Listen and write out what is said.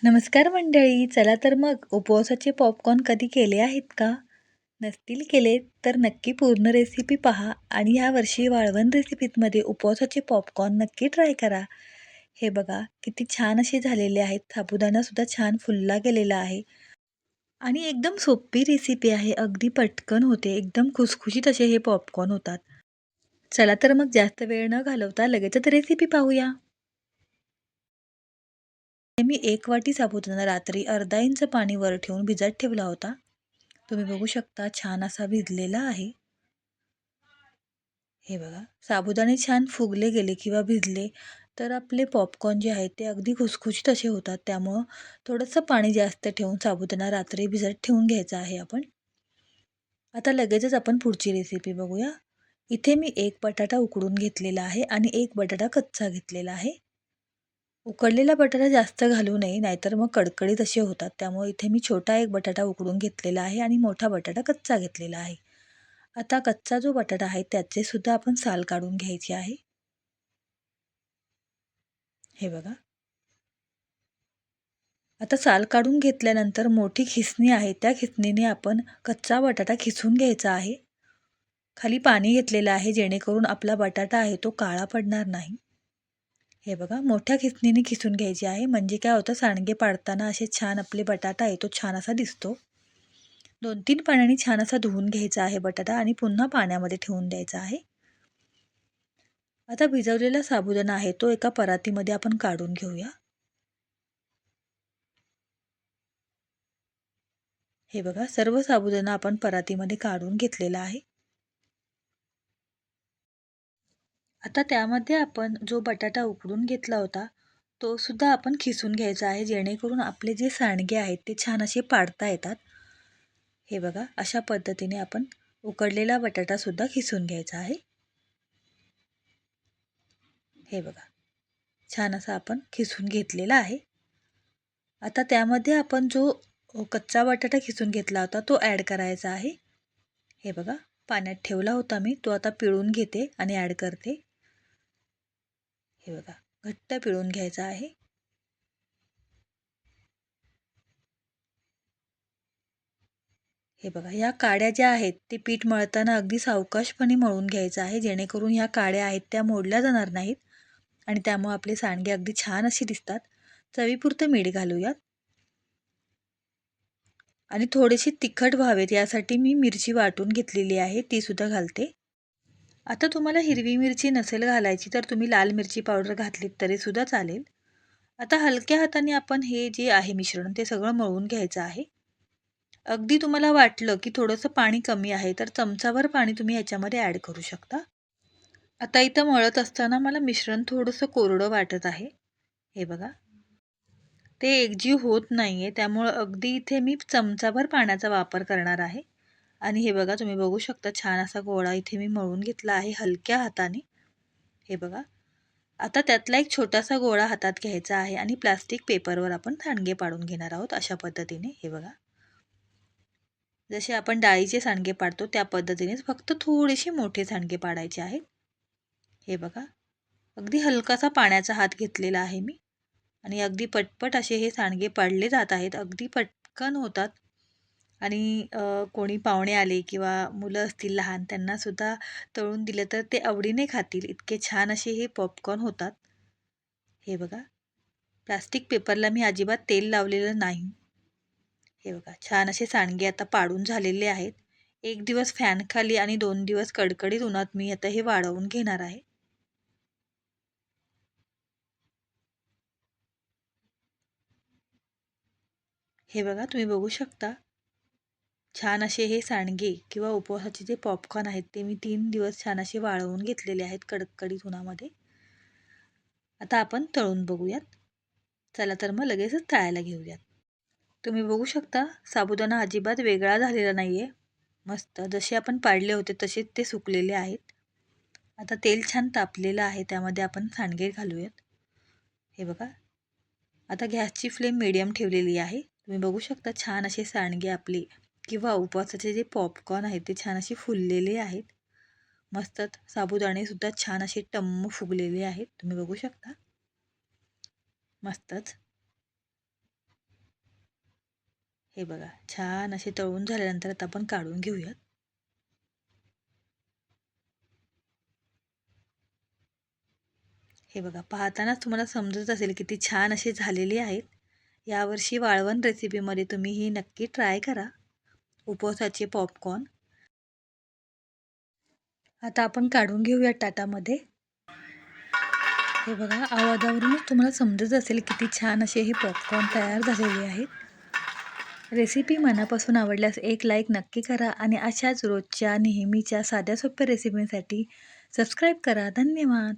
नमस्कार मंडळी. चला तर मग उपवासाचे पॉपकॉर्न कधी केले आहेत का? नसतील केले तर नक्की पूर्ण रेसिपी पहा आणि ह्या वर्षी वाळवण रेसिपीमध्ये उपवासाचे पॉपकॉर्न नक्की ट्राय करा. हे बघा किती छान असे झालेले आहेत. साबुदाणासुद्धा छान फुलला गेलेला आहे आणि एकदम सोपी रेसिपी आहे. अगदी पटकन होते. एकदम खुसखुशीत असे हे पॉपकॉर्न होतात. चला तर मग जास्त वेळ न घालवता लगेचच रेसिपी पाहूया. मी 1 वाटी साबुदाणा रात्री अर्धा इंच पाणी वर ठेवून भिजत ठेवला होता. तुम्ही बघू शकता छान असा भिजलेला आहे. हे बघा साबुदाणे छान फुगले गेले किंवा भिजले तर आपले पॉपकॉर्न जे आहेत ते अगदी खुसखुशीत असे होतात. त्यामुळं थोडंसं पाणी जास्त ठेवून साबुदाणा रात्री भिजत ठेवून घ्यायचा आहे आपण. आता लगेचच आपण पुढची रेसिपी बघूया. इथे मी 1 बटाटा उकडून घेतलेला आहे आणि 1 बटाटा कच्चा घेतलेला आहे. उकडलेला बटाटा जास्त घालू नये, नाहीतर मग कडकडीत असे होतात. त्यामुळे इथे मी छोटा एक बटाटा उकडून घेतलेला आहे आणि मोठा बटाटा कच्चा घेतलेला आहे. आता कच्चा जो बटाटा आहे त्याचे सुद्धा आपण साल काढून घ्यायची आहे. हे बघा. आता साल काढून घेतल्यानंतर मोठी खिसणी आहे, त्या खिसणीने आपण कच्चा बटाटा खिसून घ्यायचा आहे. खाली पाणी घेतलेलं आहे जेणेकरून आपला बटाटा आहे तो काळा पडणार नाही. हे बघा मोठ्या खिसणीने खिसून घ्यायची आहे, म्हणजे काय होतं सांडगे पाडताना असे छान आपले बटाटा आहे तो छान असा दिसतो. 2-3 पाण्याने छान असा धुवून घ्यायचा आहे बटाटा आणि पुन्हा पाण्यामध्ये ठेवून द्यायचा आहे. आता भिजवलेला साबुदाणा आहे तो एका परातीमध्ये आपण काढून घेऊया. हे बघा सर्व साबुदाणा आपण परातीमध्ये काढून घेतलेला आहे. आता त्यामध्ये आपण जो बटाटा उकडून घेतला होता तो सुद्धा आपण खिसून घ्यायचा आहे, जेणेकरून आपले जे सांडगे आहेत ते छान असे पाडता येतात. हे बघा अशा पद्धतीने आपण उकडलेला बटाटा सुद्धा खिसून घ्यायचा आहे. हे बघा छान असा आपण खिसून घेतलेला आहे. आता त्यामध्ये आपण जो कच्चा बटाटा खिसून घेतला होता तो ॲड करायचा आहे. हे बघा पाण्यात ठेवला होता मी, तो आता पिळून घेते आणि ॲड करते. हे बघा घट्ट पिळून घ्यायचा आहे. हे बघा ह्या काड्या ज्या आहेत ते पीठ मळताना अगदी सावकाशपणे मळून घ्यायचं आहे, जेणेकरून ह्या काड्या आहेत त्या मोडल्या जाणार नाहीत आणि त्यामुळे आपले सांडगे अगदी छान असे दिसतात. चवीपुरतं मीठ घालूयात आणि थोडेसे तिखट व्हावेत यासाठी मी मिरची वाटून घेतलेली आहे, ती सुद्धा घालते. आता तुम्हाला हिरवी मिरची नसेल घालायची तर तुम्ही लाल मिरची पावडर घातलीत तरी सुद्धा चालेल. आता हलक्या हाताने आपण हे जे आहे मिश्रण ते सगळं मळून घ्यायचं आहे. अगदी तुम्हाला वाटलं की थोडंसं पाणी कमी आहे तर चमचाभर पाणी तुम्ही ह्याच्यामध्ये ॲड करू शकता. आता इथं मळत असताना मला मिश्रण थोडंसं कोरडं वाटत आहे. हे बघा. ते एकजीव होत नाहीये त्यामुळं अगदी इथे मी चमचाभर पाण्याचा वापर करणार आहे. आणि हे बघा तुम्ही बघू शकता छान असा गोळा इथे मी मळून घेतला आहे हलक्या हाताने. हे बघा. आता त्यातला एक छोटासा गोळा हातात घ्यायचा आहे आणि प्लास्टिक पेपरवर आपण सांडगे पाडून घेणार आहोत अशा पद्धतीने. हे बघा. जसे आपण डाळीचे सांडगे पाडतो त्या पद्धतीनेच फक्त थोडेसे मोठे सांडगे पाडायचे आहेत. हे बघा अगदी हलकासा पाण्याचा हात घेतलेला आहे मी आणि अगदी पटपट असे हे सांडगे पाडले जात आहेत. अगदी पटकन होतात आणि कोणी पाहुणे आले किंवा मुलं असतील लहान त्यांनासुद्धा तळून दिलं तर ते आवडीने खातील. इतके छान असे हे पॉपकॉर्न होतात. हे बघा प्लास्टिक पेपरला मी अजिबात तेल लावलेलं नाही. हे बघा छान असे सांडगे आता पाडून झालेले आहेत. 1 दिवस फॅनखाली आणि 2 दिवस कडकडीत उन्हात मी आता हे वाळवून घेणार आहे. हे बघा तुम्ही बघू शकता छान असे हे सांडगे किंवा उपवासाचे जे पॉपकॉर्न आहेत ते मी 3 दिवस छान असे वाळवून घेतलेले आहेत कडकडीत उन्हामध्ये. आता आपण तळून बघूयात. चला तर मग लगेचच तळायला घेऊयात. तुम्ही बघू शकता साबुदाणा अजिबात वेगळा झालेला नाहीये. मस्त जसे आपण पाडले होते तसेच ते सुकलेले आहेत. आता तेल छान तापलेलं आहे त्यामध्ये आपण सांडगे घालूयात. हे बघा. आता गॅसची फ्लेम मीडियम ठेवलेली आहे. तुम्ही बघू शकता छान असे सांडगे आपले किंवा उपवासाचे जे पॉपकॉर्न आहेत ते छान असे फुललेले आहेत. मस्तच साबुदाणे सुद्धा छान असे टम्म फुगलेले आहेत. तुम्ही बघू शकता. मस्तच. हे बघा छान असे तळून झाल्यानंतर आता आपण काढून घेऊयात. हे बघा पाहतानाच तुम्हाला समजत असेल किती छान असे झालेले आहेत. यावर्षी वाळवण रेसिपीमध्ये तुम्ही ही नक्की ट्राय करा. उपवासाचे पॉपकॉर्न आता आपण काढून घेऊया ताटामध्ये. हे बघा आवाजावरूनच तुम्हाला समजत असेल किती छान असे हे पॉपकॉर्न तयार झालेले आहेत. रेसिपी मनापासून आवडल्यास एक लाईक नक्की करा आणि अशाच रोजच्या नेहमीच्या साध्या सोप्या रेसिपींसाठी सबस्क्राईब करा. धन्यवाद.